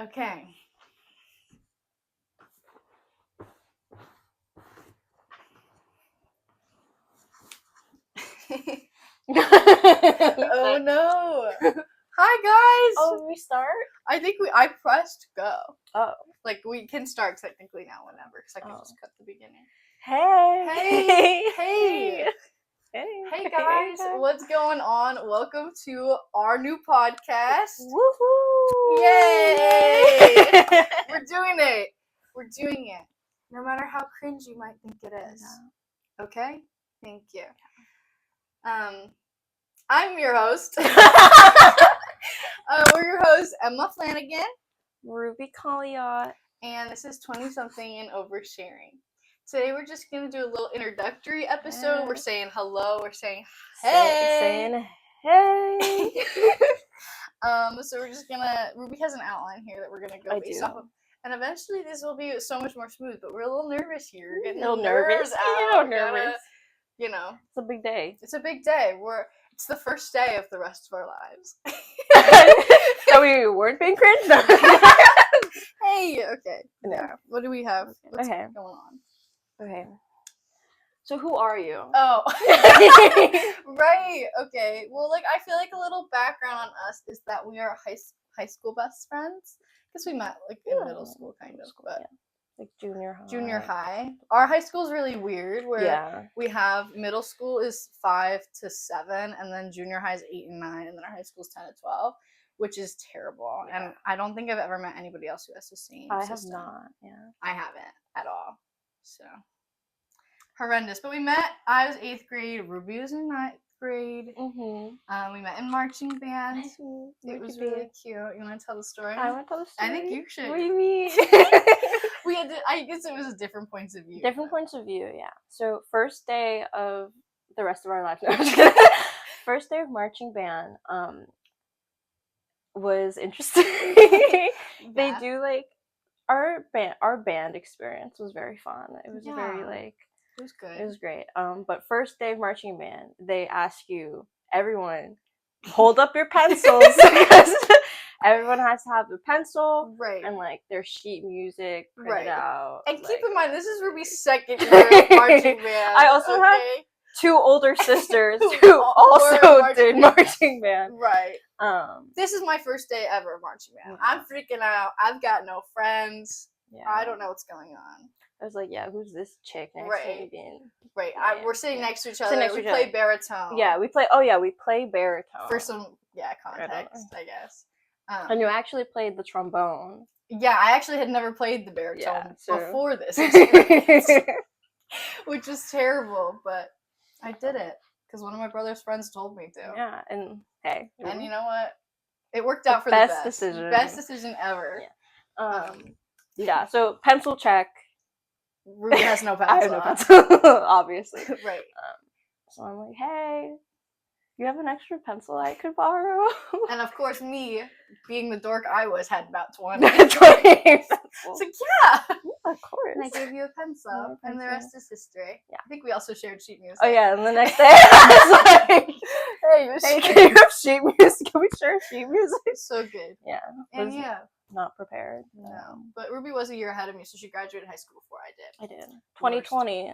Okay. Oh no. Hi guys. Oh, we start? I think I pressed go. Oh. Like we can start technically now whenever because I can just cut the beginning. Hey. Hey. Hey guys, what's going on? Welcome to our new podcast. Woohoo! Yay! We're doing it. We're doing it. No matter how cringe you might think it is. Yeah. Okay? Thank you. I'm your host. We're your hosts, Emma Flanagan. Ruby Khalyat. And this is 20-something and oversharing. Today we're just going to do a little introductory episode. Yeah. We're saying hello. We're saying hey. Saying hey. So we're just going to... Ruby has an outline here that we're going to go based off of. And eventually this will be so much more smooth, but we're a little nervous here. We're getting a little nervous. You know. It's a big day. It's a big day. It's the first day of the rest of our lives. So we weren't being cringe? No. Hey, okay. Yeah. What do we have? What's going on? Okay. So who are you? Oh. Right. Okay. Well, I feel like a little background on us is that we are high school best friends. I guess we met, in middle school, kind of. But yeah. Like junior high. Junior high. Our high school is really weird, where we have middle school is 5 to 7, and then junior high is 8 and 9, and then our high school is 10 to 12, which is terrible. Yeah. And I don't think I've ever met anybody else who has the same system. Have not, yeah. I haven't at all. So, horrendous. But we met, I was 8th grade, Ruby was in 9th grade. Mm-hmm. We met in marching band. It was really cute. You want to tell the story? I want to tell the story. I think you should. What do you mean? I guess it was different points of view. Different points of view, yeah. So first day of the rest of our lives. No, first day of marching band was interesting. They do our band experience was very fun. It was very it was good. It was great. But first day of marching band, they ask you, everyone, hold up your pencils because everyone has to have a pencil, right? And their sheet music printed out. And keep in mind, this is Ruby's second year of marching band. I also have 2 older sisters who also did marching band. Right. This is my first day ever of marching band. I'm freaking out. I've got no friends. Yeah. I don't know what's going on. I was like, yeah, who's this chick next to me again? Right. We're sitting next to each other. We play baritone. Yeah, we play baritone. For some, context, I guess. And you actually played the trombone. Yeah, I actually had never played the baritone before this experience, which was terrible, but I did it because one of my brother's friends told me to. Yeah, and hey. And you know what? It worked out for the best. Decision. Best decision ever. Yeah. Yeah, so pencil check. Ruby has no pencil. I have no pencil, obviously. Right. So I'm like, hey, you have an extra pencil I could borrow? And of course, me, being the dork I was, had about 20. 20 It's like, yeah, of course. And I gave you a pencil, and the rest is history. Yeah. I think we also shared sheet music. Oh yeah, and the next day I was like, hey, can you have sheet music? Can we share sheet music? So good. Yeah. And not prepared. No. But Ruby was a year ahead of me, so she graduated high school before I did. 2020.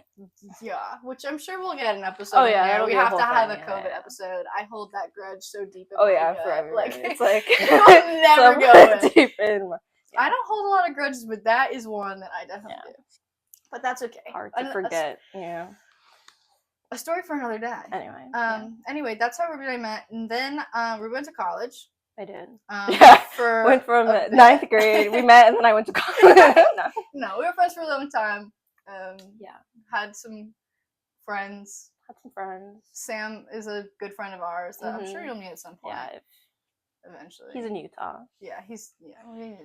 Yeah, which I'm sure we'll get an episode. Oh yeah, we have to have a COVID episode. I hold that grudge so deep in my gut. Forever. It's it'll never go deep in. I don't hold a lot of grudges, but that is one that I definitely do. But that's okay. Hard to forget. A story for another day. Anyway, that's how Ruby and I met, and then Ruby went to college. I did. Went from 9th grade. We met, and then I went to college. No, we were friends for a long time. Had some friends. Sam is a good friend of ours that I'm sure you'll meet at some point. Yeah. Eventually. He's in Utah. Yeah,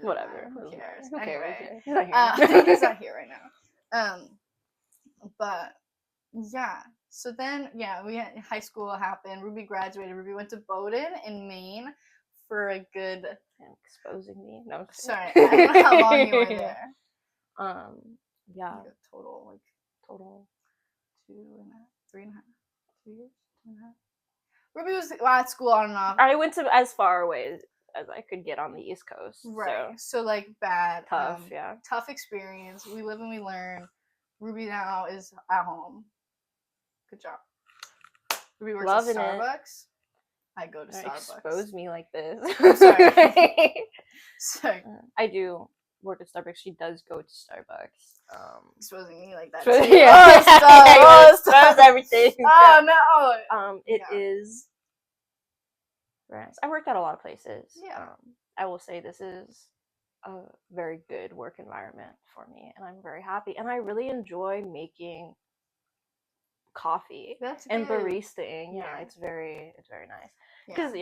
whatever. Who cares? Who cares? Anyway, he's not here. He's not here right now. But yeah. So then, we had high school happened. Ruby graduated. Ruby went to Bowdoin in Maine for a good. Exposing me. No, sorry. I don't know how long you were there. Total 2.5, 3.5, 2 years, 2.5. Ruby was at school on and off. I went to as far away as I could get on the East Coast. Right. So like bad. Tough, yeah. Tough experience. We live and we learn. Ruby now is at home. Good job. Ruby works Loving at Starbucks. I go to Don't Starbucks. expose me like this. I'm sorry. Sorry. I do work at Starbucks. She does go to Starbucks. Exposing me like that. Yeah. Stop everything. Oh no. It is. I worked at a lot of places. Yeah. I will say this is a very good work environment for me, and I'm very happy. And I really enjoy making coffee and baristaing. Yeah, it's very nice. Because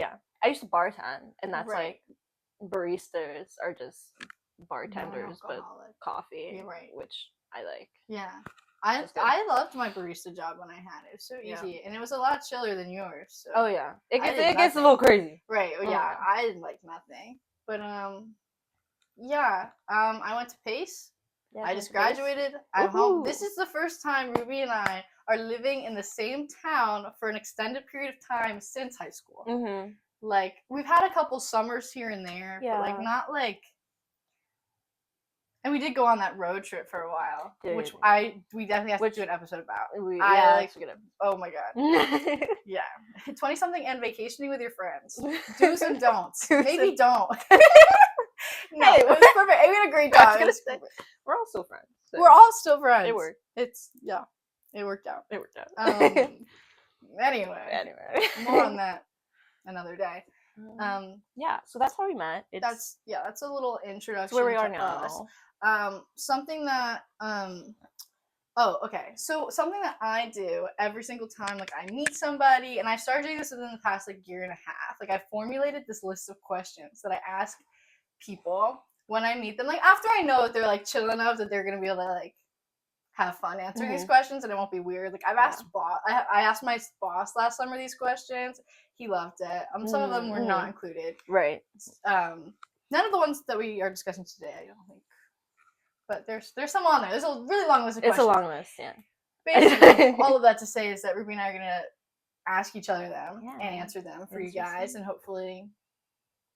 I used to bartend, and that's like baristas are just bartenders, but coffee, which I like. Yeah. I loved my barista job when I had it. It was so easy, and it was a lot chiller than yours. So. Oh yeah, it gets a little crazy. Right. Yeah, I didn't like nothing, but I went to Pace. Yeah, I just graduated. I'm home. This is the first time Ruby and I are living in the same town for an extended period of time since high school. Mm-hmm. Like we've had a couple summers here and there, but like not like. And we did go on that road trip for a while, which we definitely have to do an episode about. Oh my god. Yeah. 20-something and vacationing with your friends. Do's and don'ts. Maybe don't. No, it was perfect. We had a great time. We're all still friends. So. We're all still friends. It worked. It worked out. It worked out. Anyway. More on that another day. So that's how we met. That's a little introduction. That's where we are now. Something that so something that I do every single time like I meet somebody, and I started doing this within the past like year and a half. Like I formulated this list of questions that I ask people when I meet them, like after I know that they're like chill enough that they're gonna be able to like have fun answering these questions and it won't be weird. Like I've asked I asked my boss last summer these questions. He loved it. Some of them were not included. Right. None of the ones that we are discussing today, I don't think. But there's some on there. There's a really long list of questions. It's a long list, yeah. Basically, all of that to say is that Ruby and I are gonna ask each other them and answer them for you guys, and hopefully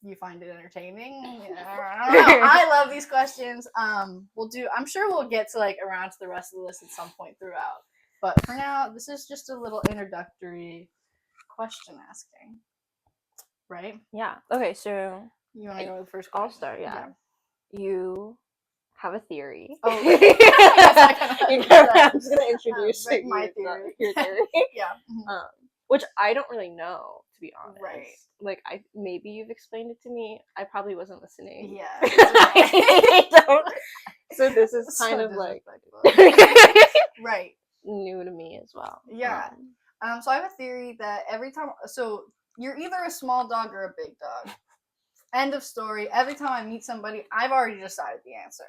you find it entertaining. I don't know. I love these questions. I'm sure we'll get to like around to the rest of the list at some point throughout. But for now, this is just a little introductory question asking. Right? Yeah. Okay, so you want to go with the first question? I'll start, yeah. You have a theory. Oh, I'm just gonna introduce my theory. Your theory. Yeah. Which I don't really know, to be honest. Right. Like maybe you've explained it to me. I probably wasn't listening. Yeah. I don't. So this is kind of like right. New to me as well. Yeah. So I have a theory that every time, so you're either a small dog or a big dog. End of story. Every time I meet somebody, I've already decided the answer.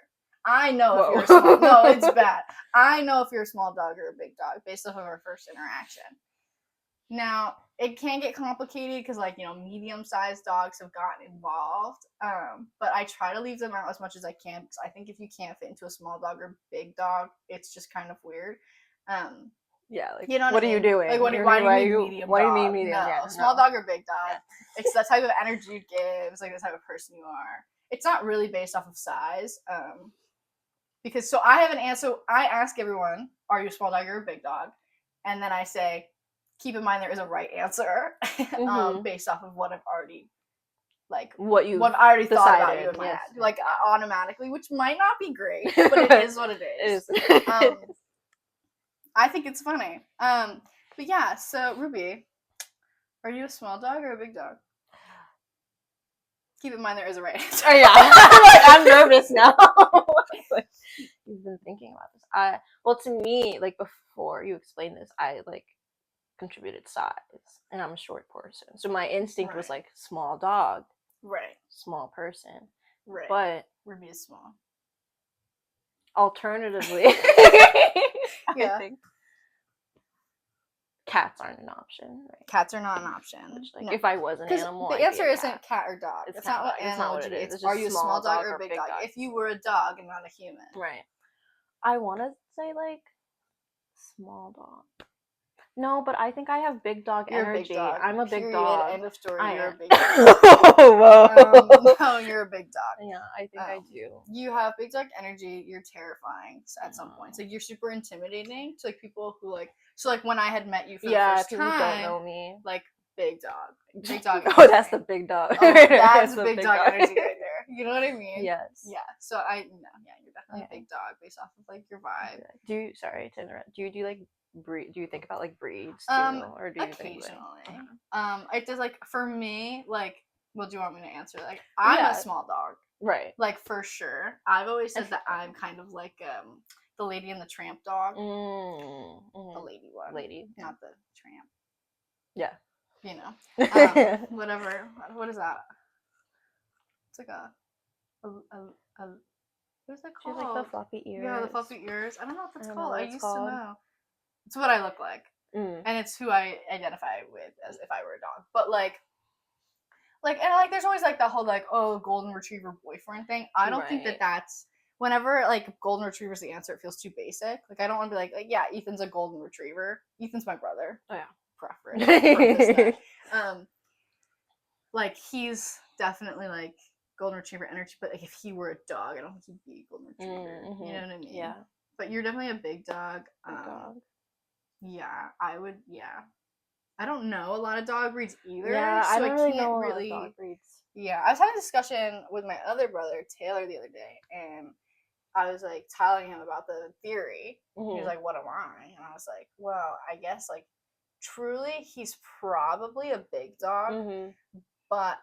I know if you're a small. No, it's bad. I know if you're a small dog or a big dog based off of our first interaction. Now it can get complicated because, like, medium-sized dogs have gotten involved. But I try to leave them out as much as I can because I think if you can't fit into a small dog or big dog, it's just kind of weird. Yeah, like, what are you doing? Like, why do you mean medium? What do you mean medium? No, yeah, small dog or big dog. It's the type of energy you give. It's like the type of person you are. It's not really based off of size. Because I have an answer. I ask everyone, "Are you a small dog or a big dog?" And then I say, "Keep in mind there is a right answer based off of what I've already what I already thought about you in my head, like automatically, which might not be great, but it is what it is." I think it's funny. But yeah, so Ruby, are you a small dog or a big dog? Keep in mind there is a right answer. Oh, yeah. I'm nervous now. You've been thinking about this. Well, to me, like before you explained this, I like contributed size, and I'm a short person, so my instinct was like small dog, right? Small person, right? But Ruby is small. Alternatively, yeah. I think cats aren't an option. Right? Cats are not an option. Like, if I was an animal, the answer isn't cat or dog. It's not what animal it is. It's are you a small dog or a big dog? If you were a dog and not a human, right? I want to say like small dog. No, but I think I have big dog You're energy. A big dog. I'm a big Period. dog. End of story. I You're am. a big dog. Whoa. No, you're a big dog. Yeah, I think I do. You have big dog energy. You're terrifying at some point. So you're super intimidating to like people who like. So like when I had met you for the first time, people don't know me. Like big dog, big dog. Oh, that's the big dog. Oh, that's the big dog energy right there. You know what I mean? Yes. Yeah. So you're definitely a big dog based off of like your vibe. Sorry to interrupt. Do you like breed? Do you think about like breeds too, or do you occasionally? Think, it does like for me like. Well, do you want me to answer? Like, I'm a small dog, right? Like for sure. I've always said that I'm kind of like the Lady and the Tramp dog, the lady one, not the tramp. Yeah. You know, whatever. What is that? It's like a what is that called? She's like the floppy ears. Yeah, the floppy ears. I don't know what that's called. I used to know. It's what I look like, and it's who I identify with as if I were a dog. But and there's always like the whole like golden retriever boyfriend thing. I don't think that's whenever like golden retriever's the answer. It feels too basic. Like I don't want to be like yeah, Ethan's a golden retriever. Ethan's my brother. Oh yeah. Preference. Like he's definitely like golden retriever energy, but like if he were a dog, I don't think he'd be a golden retriever. Mm-hmm. You know what I mean? Yeah. But you're definitely a big dog. Yeah, I would. Yeah, I don't know a lot of dog breeds either. Yeah, so I don't really know a lot of dog breeds. Yeah, I was having a discussion with my other brother Taylor the other day, and I was like telling him about the theory. Mm-hmm. He was like, "What am I?" And I was like, "Well, I guess like." Truly, he's probably a big dog, but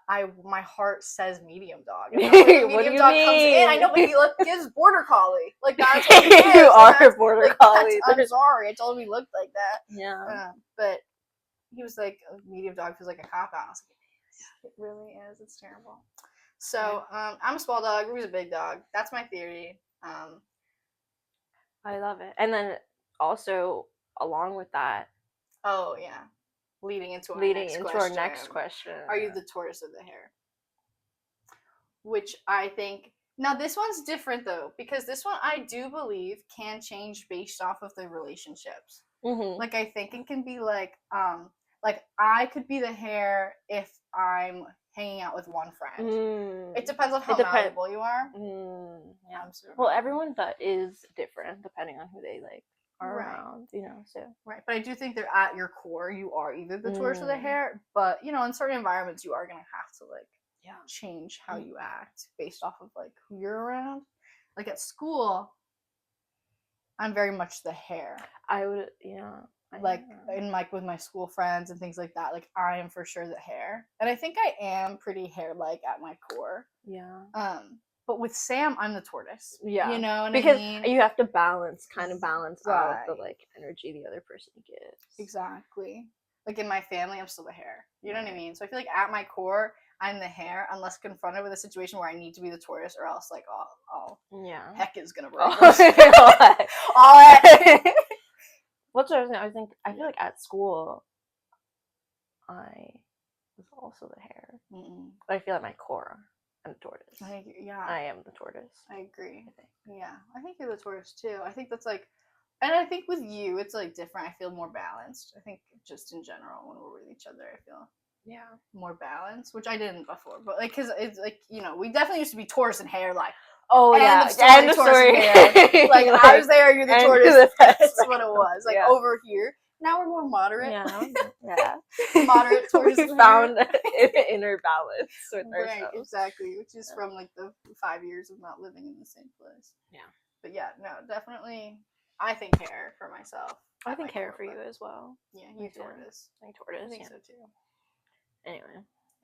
my heart says medium dog. And when the medium dog comes in, I know, but he gives border collie. Like that's what he is. You are a border collie. I'm sorry, I told him he looked like that. Yeah, but he was like, a medium dog feels like a cop out. I was like, it really is. It's terrible. So I'm a small dog. Ruby's a big dog. That's my theory. I love it, and then also along with that. Oh yeah, leading into our next question. Are you the tortoise or the hare? Which I think now this one's different though, because this one I do believe can change based off of the relationships. Mm-hmm. Like I think it can be like I could be the hare if I'm hanging out with one friend. It depends on how valuable you are. Yeah, well, everyone that is different depending on who they like. Around, so right. But I do think that at your core, you are either the tortoise or the hare. But in certain environments, you are gonna have to change how you act based off of like who you're around. Like at school, I'm very much the hare. I would, with my school friends and things like that. Like I am for sure the hare, and I think I am pretty hare-like at my core. Yeah. But with Sam, I'm the tortoise. Yeah. You know what because I mean? You have to balance out the energy the other person gives. Exactly. Like in my family, I'm still the hare. You know what I mean? So I feel like at my core, I'm the hare unless confronted with a situation where I need to be the tortoise, or else like heck is gonna break. All heck. What's what I think? I feel like at school, I was also the hare, but I feel at my core. I'm the tortoise. I am the tortoise. I agree. I think you're the tortoise too. I think that's like, and I think with you, it's like different. I feel more balanced. I think just in general, when we're with each other, I feel more balanced, which I didn't before. But like, cause it's like we definitely used to be tortoise and hare, like. Oh end of story. Like I was there, you're the tortoise. That's what it was. Like over here. Now we're more moderate. Yeah. Moderate towards we found an inner balance with ourselves. Right, exactly. Which is from like the 5 years of not living in the same place. Yeah. But yeah, no, definitely. I think hare for myself. I think hare for you as well. Yeah, you tortoise. I think tortoise. I think so too.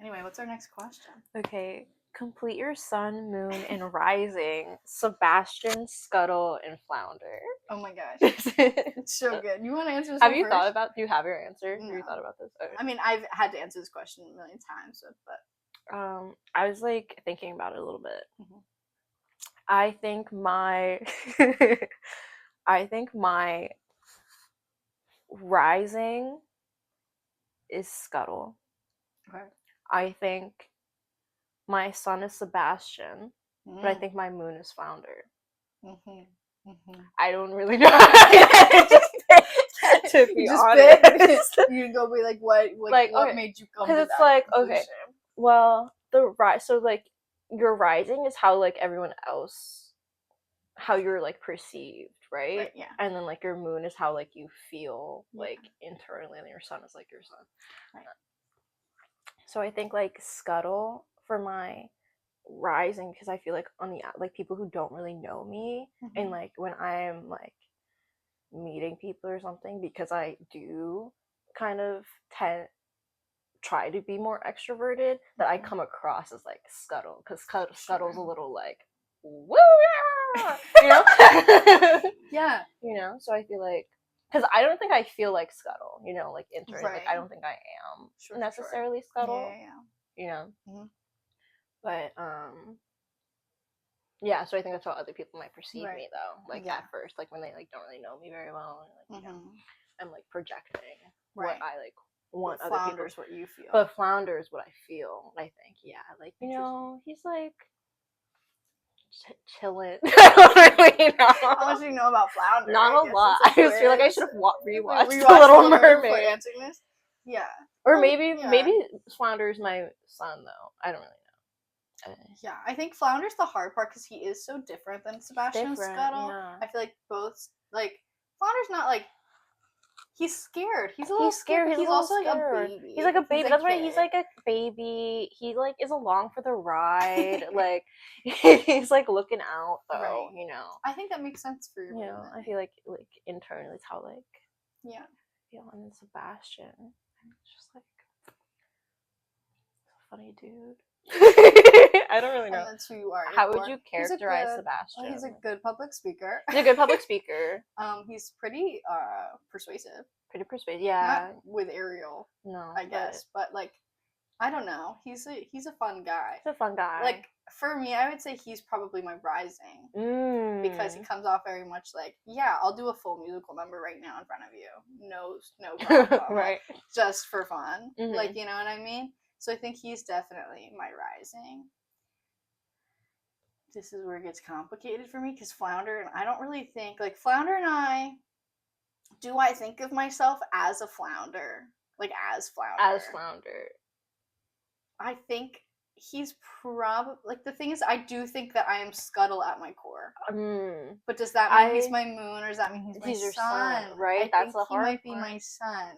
Anyway, what's our next question? Okay. Complete your sun, moon, and rising. Sebastian, Scuttle, and Flounder. Oh my gosh. It's so good. You want to answer this Have you thought about, do you have your answer? No. Have you thought about this? Okay. I mean, I've had to answer this question a million times, but. I was like thinking about it a little bit. Mm-hmm. I think my rising is Scuttle. Okay. I think my sun is Sebastian, but I think my moon is Flounder. I don't really know. To be you just honest. you go be like, what okay, made you come to because it's that like, conclusion? okay, well, the rise, so like your rising is how like everyone else, how you're like perceived, right? Yeah. And then like your moon is how like you feel like internally, and your sun is like your sun. Right. So I think like scuttle for my rising, because I feel like on the like people who don't really know me, and like when I'm like meeting people or something, because I do kind of try to be more extroverted, that I come across as like scuttle, because scuttle's a little like woo, you know. Yeah. You know, so I feel like, because I don't think I feel like scuttle, you know, like internally, Right. like I don't think I am necessarily scuttle, you know. But yeah, so I think that's how other people might perceive me though, like at first, like when they like don't really know me very well, and like you know, I'm like projecting what I like want other people, what you feel, but flounder is what I feel. I think, yeah, like, you know, he's like chilling. I don't really know. How much do you know about flounder? Not a lot. I just feel like I should have rewatched The Little Mermaid. Answering this. Yeah. Or maybe Flounder is my son though. I don't really know. Yeah, I think Flounder's the hard part because he is so different than Sebastian and Scuttle. Yeah. I feel like both, like, Flounder's not like, he's scared. He's a little scared. But he's also like a baby. He's like a baby. That's why he's like a baby. He like is along for the ride. Like he's like looking out though. You know. I think that makes sense for you. You know, I feel like internally it's how like I feel. And then Sebastian, it's just like a funny dude. I don't really know. And that's who you are. How would you characterize Sebastian? He's a good public speaker. He's a good public speaker. He's pretty persuasive. Pretty persuasive, yeah. Not with Ariel, no, I guess, but like, I don't know. He's a fun guy. He's a fun guy. Like for me, I would say he's probably my rising because he comes off very much like, yeah, I'll do a full musical number right now in front of you. No problem. Right. Like, just for fun. Like, you know what I mean? So I think he's definitely my rising. This is where it gets complicated for me because Flounder and I don't really think, like, Flounder and I, do I think of myself as a flounder? Like, as Flounder? As Flounder. I think he's probably, like, the thing is, I do think that I am Scuttle at my core. But does that mean he's my moon, or does that mean he's my sun? Right? That's the hard part. He might be my sun.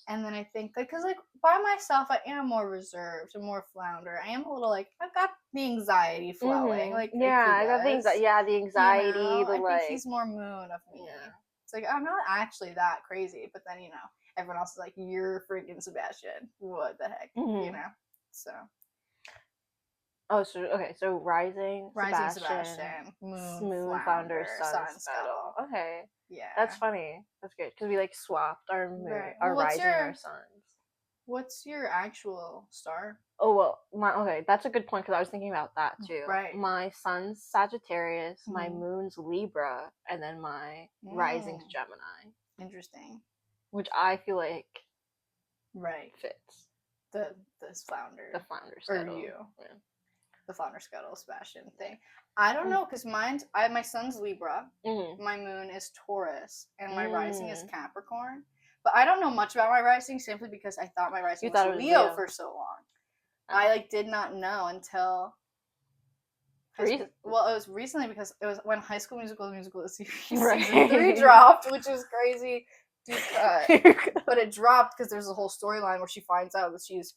And then I think, because, like, by myself, I am more reserved and more Flounder. I am a little, like, I've got the anxiety flowing. Like, yeah, I got the anxiety. Yeah, the anxiety. You know? I think he's more moon of me. Yeah. It's like, I'm not actually that crazy. But then, you know, everyone else is like, you're freaking Sebastian. What the heck? You know? So. Oh, so, okay. So, Rising Sebastian. Moon, Flounder, Sun, Scuttle. Okay. Yeah. That's funny. That's good. Because we, like, swapped our moon, our rising and our suns. What's your actual star? Oh, well, okay, that's a good point, because I was thinking about that, too. Right. My sun's Sagittarius, my moon's Libra, and then my rising's Gemini. Interesting. Which I feel like fits. The Flounder. The Flounder Scuttle. Or you. Yeah. The Flounder Scuttle Sebastian thing. I don't know, because my sun's Libra, my moon is Taurus, and my rising is Capricorn. But I don't know much about my rising simply because I thought my rising was Leo for so long. I like did not know until it was recently, because it was when High School Musical series season 3 dropped, which is crazy. But it dropped because there's a whole storyline where she finds out that she's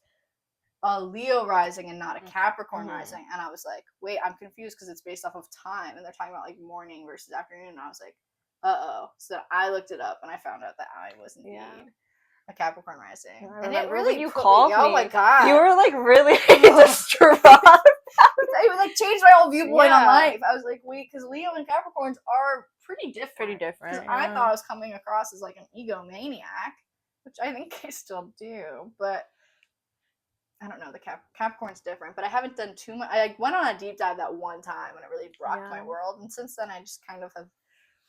a Leo rising and not a Capricorn rising, and I was like, wait, I'm confused because it's based off of time, and they're talking about like morning versus afternoon, and I was like, so I looked it up and I found out that I was indeed a Capricorn rising. And it really you called me. Oh my god, you were like really distraught. It like changed my whole viewpoint on life. I was like, wait, because Leo and Capricorns are pretty different. Because I thought I was coming across as like an egomaniac, which I think I still do, but I don't know, the Capricorn's different. But I haven't done too much. I went on a deep dive that one time and it really rocked my world, and since then I just kind of have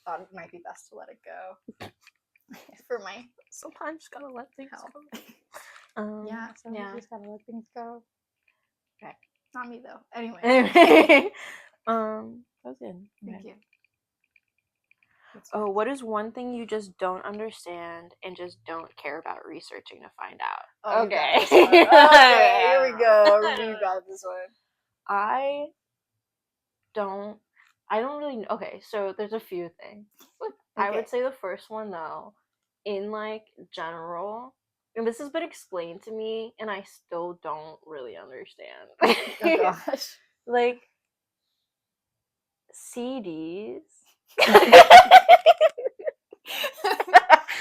thought it might be best to let it go. Sometimes you gotta let things go. Sometimes you just gotta let things go. Okay, not me though. Anyway, that was good. Thank you. Oh, what is one thing you just don't understand and just don't care about researching to find out? Oh, Okay. Okay, here we go. You got this one. I don't really. Okay, so there's a few things. I would say the first one though, in like general, and this has been explained to me, and I still don't really understand. Oh gosh. Like CDs.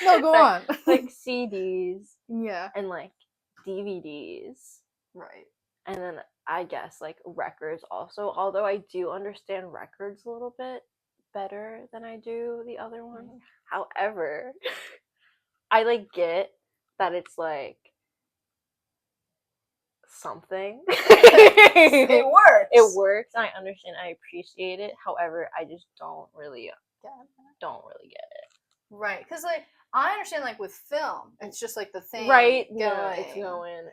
No, go on. Like CDs. Yeah. And like DVDs. Right. And then I guess like records also, although I do understand records a little bit better than I do the other one. However, I like get that it's like something. It works. It works. I understand. I appreciate it. However, I just don't really get it. Right, because like I understand like with film, it's just like the thing. Right. Yeah, it's going.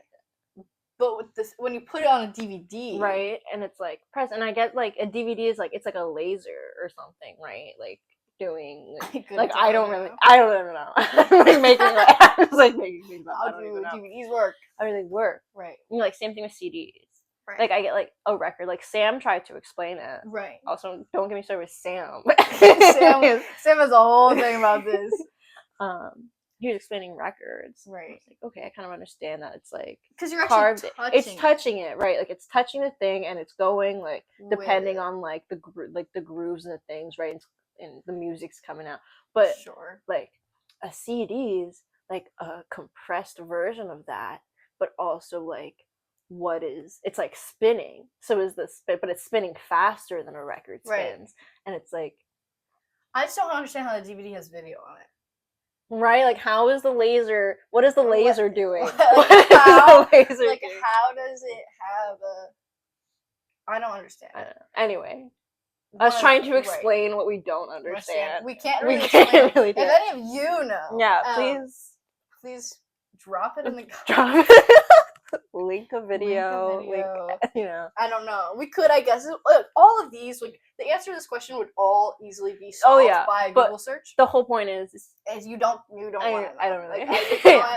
But with this, when you put it on a DVD, right, and it's like press, and I get like a DVD is like it's like a laser or something, right? Like doing like I don't really know. I'm like making like I was like making things up. How do DVDs work? How do they work? Right. You know, like same thing with CDs. Right. Like I get like a record. Like Sam tried to explain it. Right. Also, don't get me started with Sam. Sam has a whole thing about this. He was explaining records. Right. I was like, okay, I kind of understand that. It's like because you're actually touching it, right? Like it's touching the thing, and it's going like depending on like the grooves and the things, right? And the music's coming out. But like a CD's like a compressed version of that, but also like it's like spinning. So is this, but it's spinning faster than a record spins, and it's like I just don't understand how the DVD has video on it. Right, like how is the laser? What is the laser doing? How does it have a? I don't understand. Anyway, I was trying to explain what we don't understand. We can't really explain. If any of you know, yeah, please drop it in the comments. Link a video. You know. I don't know. We could, I guess. Look, all of these, like the answer to this question would all easily be solved by a Google search. The whole point is you don't want to know. I don't really.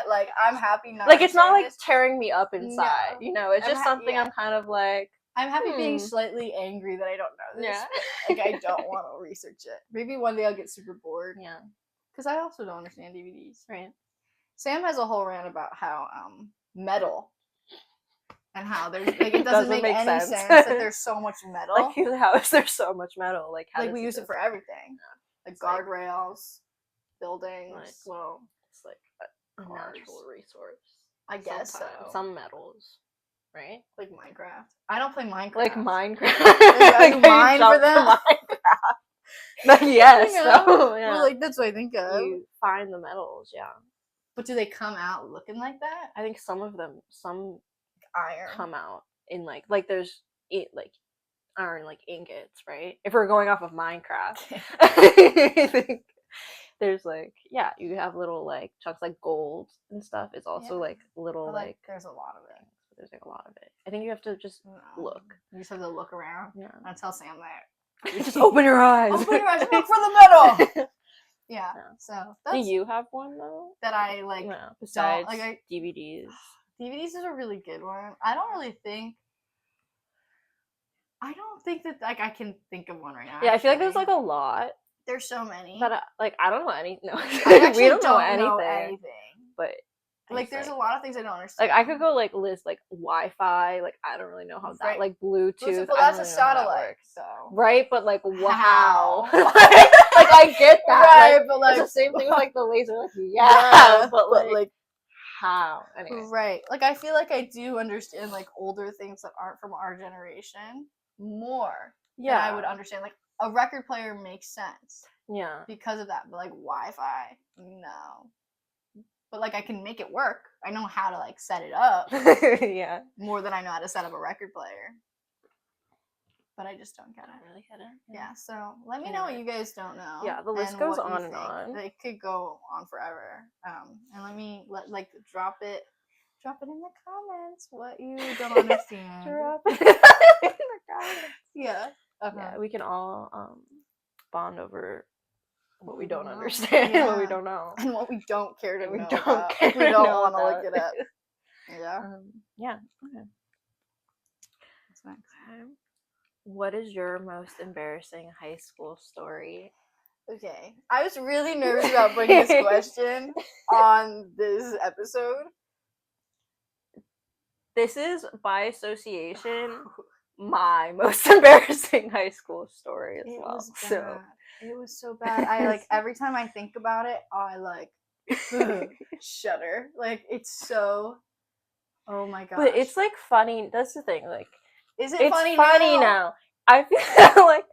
Like I'm happy not. Like it's not like tearing me up inside. No. You know, it's just something I'm kind of like. I'm happy being slightly angry that I don't know this. Yeah. Like I don't want to research it. Maybe one day I'll get super bored. Yeah. Because I also don't understand DVDs. Right. Sam has a whole rant about how metal. And how there's like it doesn't make any sense that there's so much metal. Like how is there so much metal? Like how we use it for everything. Yeah. Like guardrails, buildings. Like, well, it's like a natural resource. I guess so. Some metals, right? Like Minecraft. I don't play Minecraft. Like Minecraft. Like mine for them. Like yes. So, yeah. Well, like that's what I think of. You find the metals, yeah. But do they come out looking like that? I think some of them, iron come out in like there's like iron like ingots, right? If we're going off of Minecraft. I think there's like you have little like chunks like gold and stuff. It's also like little like there's a lot of it. There's like a lot of it. I think you have to just look. You just have to look around. Yeah. And tell Sam that. You just open your eyes. Open your eyes. Look for the metal. Yeah. So do you have one though? That I like besides DVDs. DVDs is a really good one. I don't think that like I can think of one right now. Yeah, I feel like there's like a lot. There's so many. But like I don't know any. No, we don't know anything. But like there's a lot of things I don't understand. Like I could go like list like Wi-Fi. Like I don't really know how that like Bluetooth. Well, that's a satellite. So right, but like wow. Like I get that. Right, like, but like it's the same thing with like the laser. Like yeah, but like how? Anyway. Right. Like I feel like I do understand like older things that aren't from our generation more. Yeah. And I would understand like a record player makes sense. Yeah. Because of that. But like Wi-Fi, no. But like I can make it work. I know how to like set it up. Yeah. More than I know how to set up a record player. But I just don't get it. I really get it. Yeah, so let me know what you guys don't know. Yeah, the list goes on and on. It could go on forever. And drop it in the comments what you don't understand. Drop it in the comments. Yeah. Yeah, we can all bond over what we don't understand, yeah. what we don't know, and what we don't care to we know don't about. care We to don't know want to about. look it up. Yeah. Yeah. Okay. What's next? What is your most embarrassing high school story? Okay. I was really nervous about putting this question on this episode. This is, by association, my most embarrassing high school story as well. Was bad. So it was so bad. I like every time I think about it, I like shudder. Like it's so. Oh my gosh. But it's like funny. That's the thing. Like, is it it's funny now? I feel like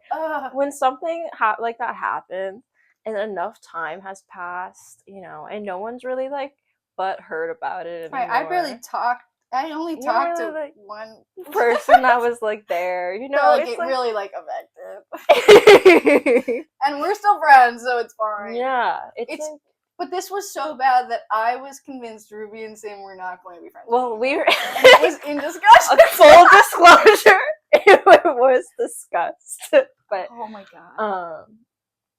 when something like that happens and enough time has passed, you know, and no one's really like butthurt about it anymore. Right. I barely talked. I only talked to like, one person that was like there, you know. So, like, it really like affected. And we're still friends, so it's fine. Yeah, it's like, but this was so bad that I was convinced Ruby and Sam were not going to be friends. Well, we were. It was in discussion. Full disclosure, it was discussed. But oh my god.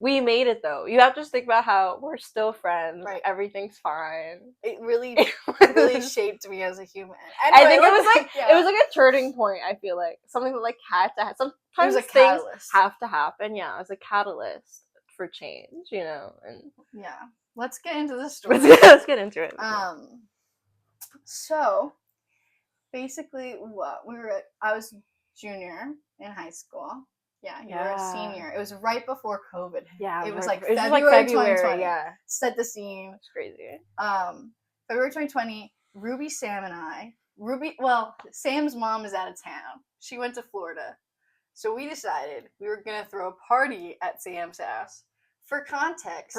We made it though. You have to just think about how we're still friends. Right. Everything's fine. It really shaped me as a human. Anyway, I think it was like it was like a turning point. I feel like something that like had to sometimes things have to happen. Yeah, it was a catalyst for change. You know, and yeah. Let's get into the story. Let's get into it. So basically, I was junior in high school. Yeah, you were a senior. It was right before COVID. Yeah, it was right like February 2020. Yeah, set the scene. It's crazy. February 2020. Ruby, Sam, and I. Sam's mom is out of town. She went to Florida, so we decided we were gonna throw a party at Sam's house. For context.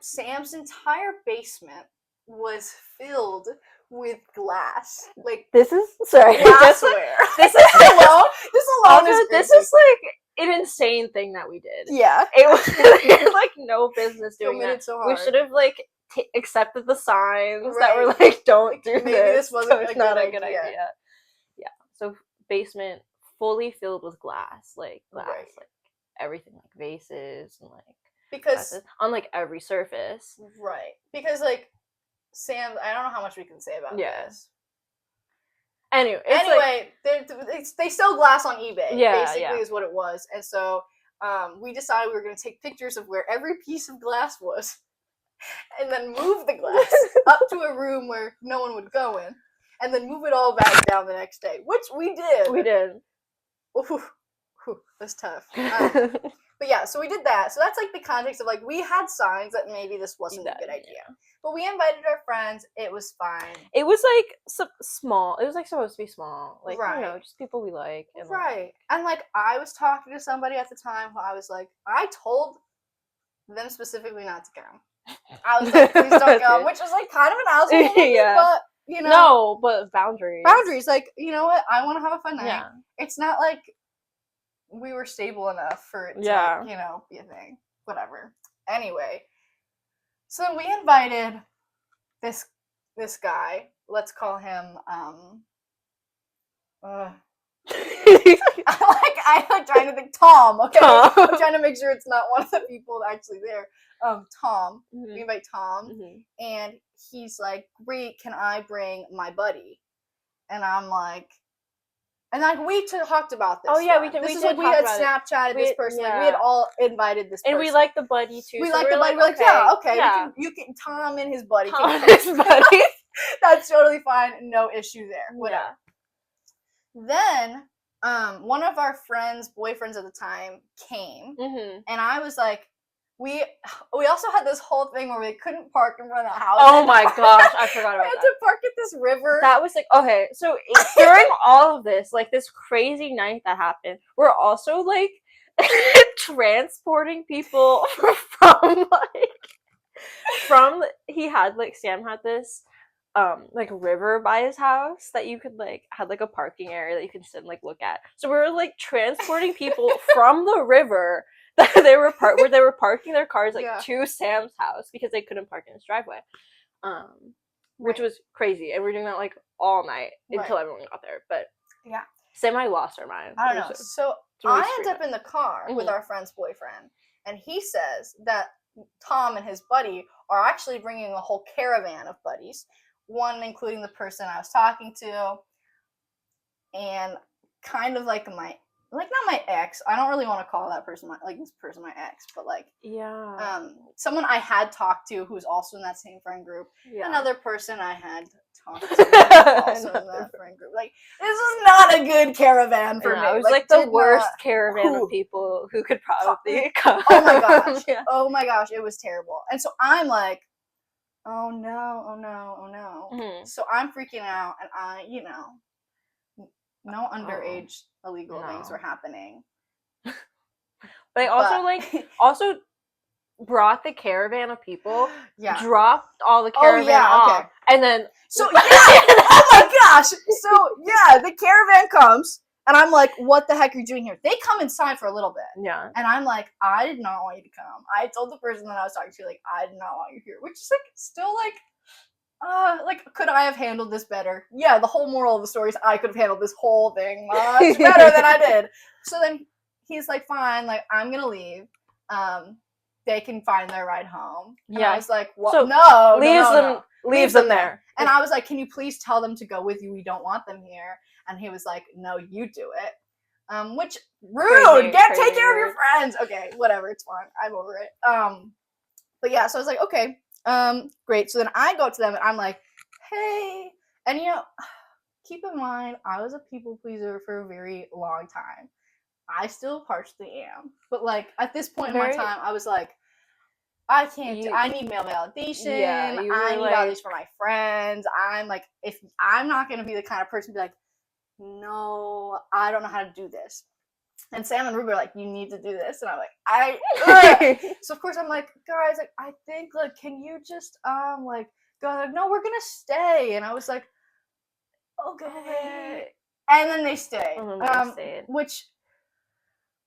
Sam's entire basement was filled with glass. Like this is glassware. This alone is this is like an insane thing that we did. Yeah, it was like no business doing that. So hard. We should have like accepted the signs that were like, "Don't do Maybe this wasn't so not a good idea. Yeah. So basement fully filled with glass, like right. like everything, like vases and like because on like every surface. Right. Because like Sam, I don't know how much we can say about this. Anyway, they sell glass on eBay. Yeah, basically is what it was. And so we decided we were going to take pictures of where every piece of glass was, and then move the glass up to a room where no one would go in, and then move it all back down the next day, which we did. We did. Ooh, that's tough. But yeah, so we did that. So that's like the context of like we had signs that maybe this wasn't a good idea. But we invited our friends. It was fine. It was like small. It was like supposed to be small. Like, right. You know, just people we like. And right. And like I was talking to somebody at the time who I was like, I told them specifically not to come. I was like, please don't come, which was like kind of an asshole. Yeah. But you know. No, but boundaries. Boundaries. Like, you know what? I want to have a fun night. Yeah. It's not like we were stable enough for it to, you know, be a thing. Whatever. Anyway, so we invited this guy. Let's call him. I like trying to think Tom. Okay, Tom. I'm trying to make sure it's not one of the people actually there. Tom. Mm-hmm. We invite Tom, and he's like, "Great, can I bring my buddy?" And I'm like. And like we talked about this. Oh yeah, we had Snapchatted this person. Yeah. Like, we had all invited this person. And we like the buddy too. We like the buddy. We're like, yeah, okay. Yeah. You can Tom and his buddy. Buddy. That's totally fine. No issue there. Whatever. Yeah. Then, one of our friends' boyfriends at the time came, and I was like, we also had this whole thing where we couldn't park in front of the house. Oh my gosh, I forgot about that. We had to park at this river. That was like, okay, so during all of this, like this crazy night that happened, we're also like transporting people Sam had this like river by his house that you could like had like a parking area that you could sit and like look at. So we were like transporting people from the river that where they were parking their cars like to Sam's house because they couldn't park in his driveway, which was crazy. And we were doing that like all night until everyone got there. But Sam and I lost our minds. I don't know. So I end up in the car with our friend's boyfriend, and he says that Tom and his buddy are actually bringing a whole caravan of buddies, one including the person I was talking to, and kind of like not my ex. I don't really want to call that person my ex, but like someone I had talked to who's also in that same friend group. Yeah. Another person I had talked to also in that friend group. Like, this is not a good caravan for me. It was like the worst caravan of people who could probably come. Oh my gosh. Yeah. Oh my gosh, it was terrible. And so I'm like, oh no. Mm-hmm. So I'm freaking out, and I, no underage illegal things were happening. But I also brought the caravan of people, dropped all the caravan off, and then oh my gosh! So the caravan comes, and I'm like, what the heck are you doing here? They come inside for a little bit. Yeah. And I'm like, I did not want you to come. I told the person that I was talking to, like, I did not want you here. Which is, like, still, like, could I have handled this better? Yeah, the whole moral of the story is I could have handled this whole thing much better than I did. So then he's like, fine, like, I'm gonna leave. They can find their ride home. And I was like, what? So no. Leaves them there. And I was like, can you please tell them to go with you? We don't want them here. And he was like, no, you do it. Which, rude! Take care of your friends! Okay, whatever, it's fine. I'm over it. But yeah, so I was like, okay. Great. So then I go to them and I'm like, hey, and keep in mind, I was a people pleaser for a very long time. I still partially am, but like at this point in my time, I was like, I can't. I need male validation. Yeah, I need all these for my friends. I'm like, if I'm not gonna be the kind of person to be like, no, I don't know how to do this. And Sam and Ruby are like, you need to do this. And I'm like, so of course I'm like, guys, like, I think, like, can you just, like, go, like, no, we're gonna stay. And I was like, okay. And then they stayed. Which,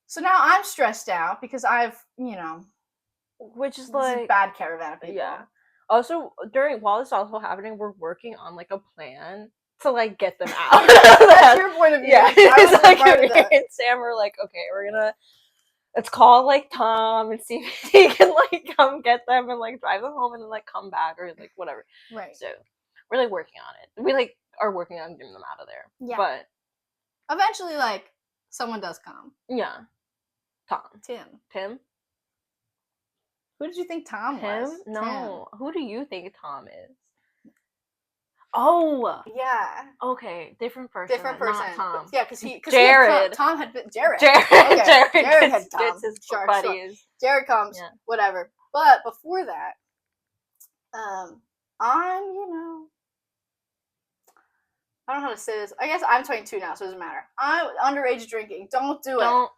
so now I'm stressed out because I've, which is like bad caravan of people. Yeah. Also, while this is also happening, we're working on, like, a plan to, like, get them out. That's your point of view. Yeah. And Sam were like, okay, let's call, like, Tom and see if he can, like, come get them and, like, drive them home and then, like, come back or, like, whatever. Right. So we're, like, working on it. We, like, are working on getting them out of there. Yeah. But eventually, like, someone does come. Yeah. Tim? Who did you think Tom was? No. Tim. Who do you think Tom is? Oh! Yeah. Okay, different person. Not Tom. Yeah, because Jared. Tom had been Jared. Okay. Jared had Tom. Gets his buddies. Sure. Jared comes, whatever. But before that, I'm, I don't know how to say this. I guess I'm 22 now, so it doesn't matter. I'm underage drinking. Don't do it.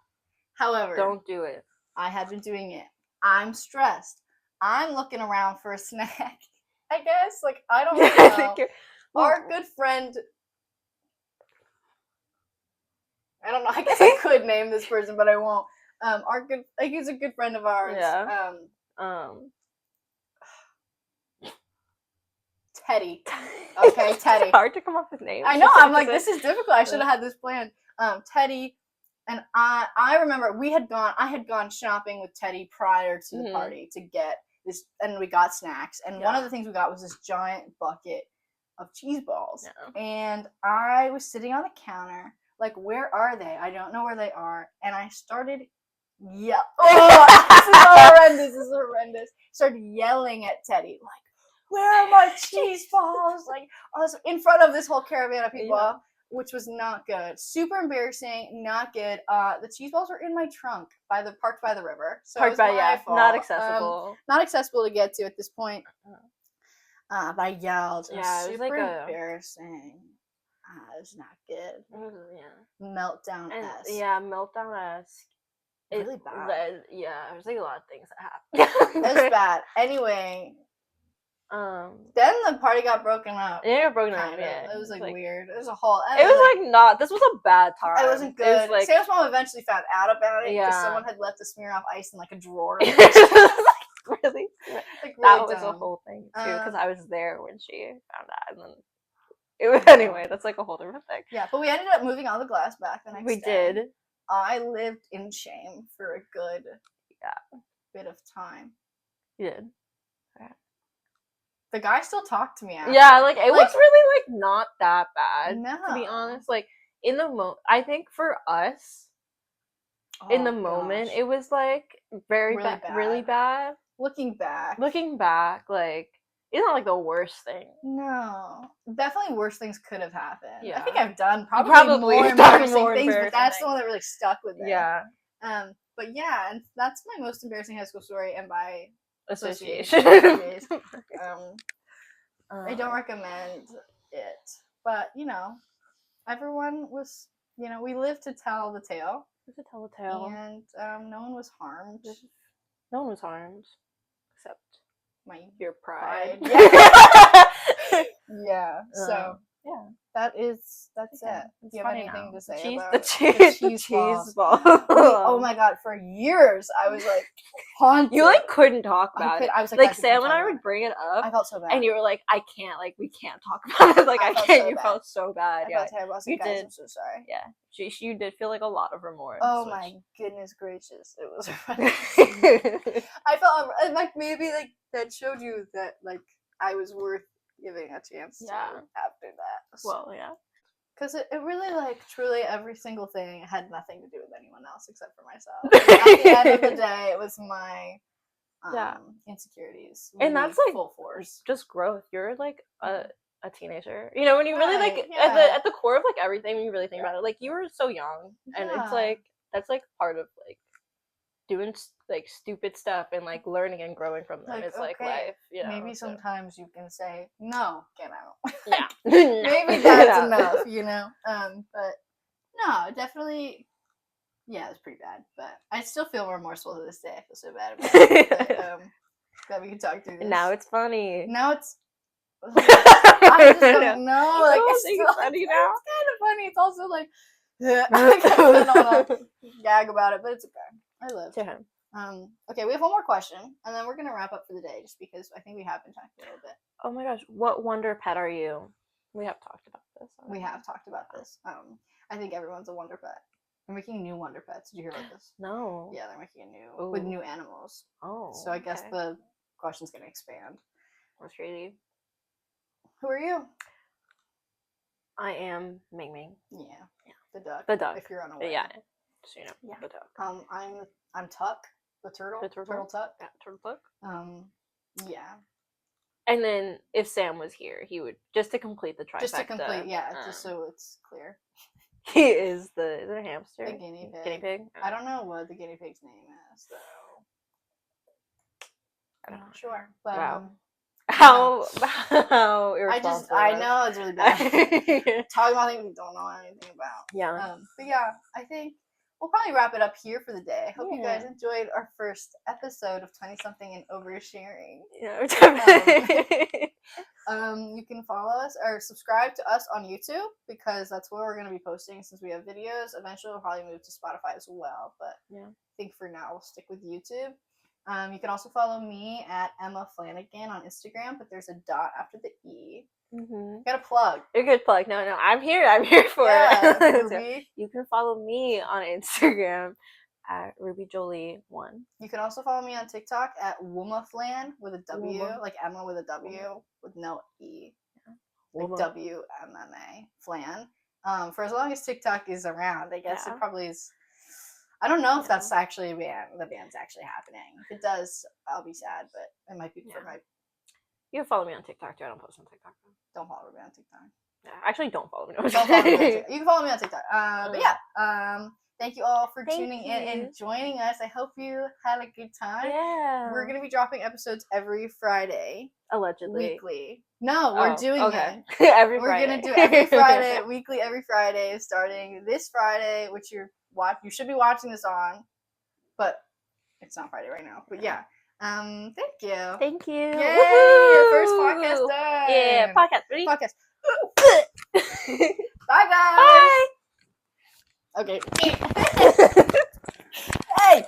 However, don't do it. I have been doing it. I'm stressed. I'm looking around for a snack. I guess, like, I don't know. Our good friend, I don't know, I guess I could name this person, but I won't. He's a good friend of ours. Yeah. Teddy. Okay, Teddy. It's hard to come up with names. I know, I'm like, this is difficult. I should have had this planned. Teddy, and I remember I had gone shopping with Teddy prior to the party to get this, and we got snacks, and one of the things we got was this giant bucket of cheese balls, and I was sitting on the counter, like, where are they? I don't know where they are, and I started this is horrendous. Started yelling at Teddy, like, where are my cheese balls? Like, in front of this whole caravan of people, which was not good. Super embarrassing, not good. The cheese balls were in my trunk parked by the river. So it was my fault. Not accessible. Not accessible to get to at this point. But I yelled. It was super like embarrassing. It was not good. Meltdown-esque. Yeah, meltdown-esque. Really bad. There was like a lot of things that happened. It was bad. Anyway. Then the party got broken up. Yeah, it got broken up. Yeah, it was like weird. It was this was a bad time. It wasn't good. It was like, Sam's mom eventually found out about it because someone had left a smear off ice in like a drawer. Really? That was a whole thing too, because I was there when she found out, and then it was anyway. That's like a whole different thing. Yeah, but we ended up moving all the glass back the next day. We did. I lived in shame for a good bit of time. You did. The guy still talked to me after. Yeah, like, it was really, like, not that bad, No. to be honest. Like, in the I think for us, in the moment, it was, like, very really bad. Really bad. Looking back, like, it's not, like, the worst thing. No. Definitely worse things could have happened. Yeah. I think I've done probably more embarrassing things, but that's the one that really stuck with me. Yeah. But yeah, and that's my most embarrassing high school story, and by association. I don't recommend it. But, you know, everyone was, you know, we lived to tell the tale. And no one was harmed. No one was harmed. Except your pride. Yeah. So, that's it. Do you have anything to say about the cheese ball? Oh my god, for years I was like haunted. You like couldn't talk about it. I was like Sam and I would bring it up. I felt so bad. And you were like, I can't, like, we can't talk about it. Like, I can't. So you felt so bad. I felt terrible. I was like, guys, I'm so sorry. Yeah. You did feel like a lot of remorse. Oh my goodness gracious. It was I felt like maybe like that showed you that like I was worth giving a chance to after that. Well, yeah. Because it really, like, truly every single thing had nothing to do with anyone else except for myself. At the end of the day, it was my insecurities. And that's, like, full force. Just growth. You're, like, a teenager. You know, when you really, like, at the core of, like, everything, when you really think about it, like, you were so young. And it's, like, that's, like, part of, like, doing, like, stupid stuff and, like, learning and growing from them. It's, like, life. You know, maybe sometimes you can say, no, get out. Yeah. Maybe that's enough, you know? But, no, definitely, yeah, it was pretty bad. But I still feel remorseful to this day. I feel so bad about it. But, glad we can talk through this. Now it's funny. Now it's... I just don't know. Like, it's funny now. It's kind of funny. It's also like... I don't want to gag about it, but it's okay. I live. Okay, we have one more question, and then we're gonna wrap up for the day, just because I think we have been talking a little bit. Oh my gosh, what wonder pet are you? We have talked about this. We have talked about this. I think everyone's a wonder pet. They're making new wonder pets. Did you hear about this? No. Yeah, they're making a new with new animals. Oh. So I guess the question's gonna expand. That's crazy. Who are you? I am Ming Ming. Yeah. The duck. The duck. If you're unaware. Yeah. So, you know, the duck. I'm Tuck, the turtle. Turtle Tuck. Yeah, Turtle Tuck. Yeah. And then if Sam was here, he would, just to complete the trifecta. Just to complete, just so it's clear. He is is it a hamster? The guinea pig. Guinea pig? I don't know what the guinea pig's name is, so I'm not sure. But wow. How irresponsible. I know it's really bad. Talking about things we don't know anything about. Yeah. But yeah, I think we'll probably wrap it up here for the day. I hope you guys enjoyed our first episode of 20-something and oversharing. You can follow us or subscribe to us on YouTube, because that's where we're going to be posting since we have videos. Eventually we'll probably move to Spotify as well, but I think for now we'll stick with YouTube. You can also follow me at Emma Flanagan on Instagram, but there's a dot after the E. Mm-hmm. Got a plug. You're a good plug. No, I'm here for it. So you can follow me on Instagram at RubyJolie1. You can also follow me on TikTok at WomaFlan with a W, like Emma with a W with no E. Like WMMA, Flan. For as long as TikTok is around, I guess it probably is. I don't know if that's actually the band's actually happening. If it does, I'll be sad, but it might be for my... You can follow me on TikTok too. I don't post on TikTok. Don't follow me on TikTok. Yeah, actually, don't follow me on TikTok. You can follow me on TikTok. But yeah, thank you all for tuning in and joining us. I hope you had a good time. Yeah. We're going to be dropping episodes every Friday. Allegedly. Weekly. No, we're doing it. Every Friday. We're going to do every Friday, weekly every Friday, starting this Friday, which you should be watching this on, but it's not Friday right now. But yeah. Thank you. Thank you. Yay! Your first podcast done. Yeah, podcast. Ready? Podcast. Bye, guys. Bye. Okay. Hey!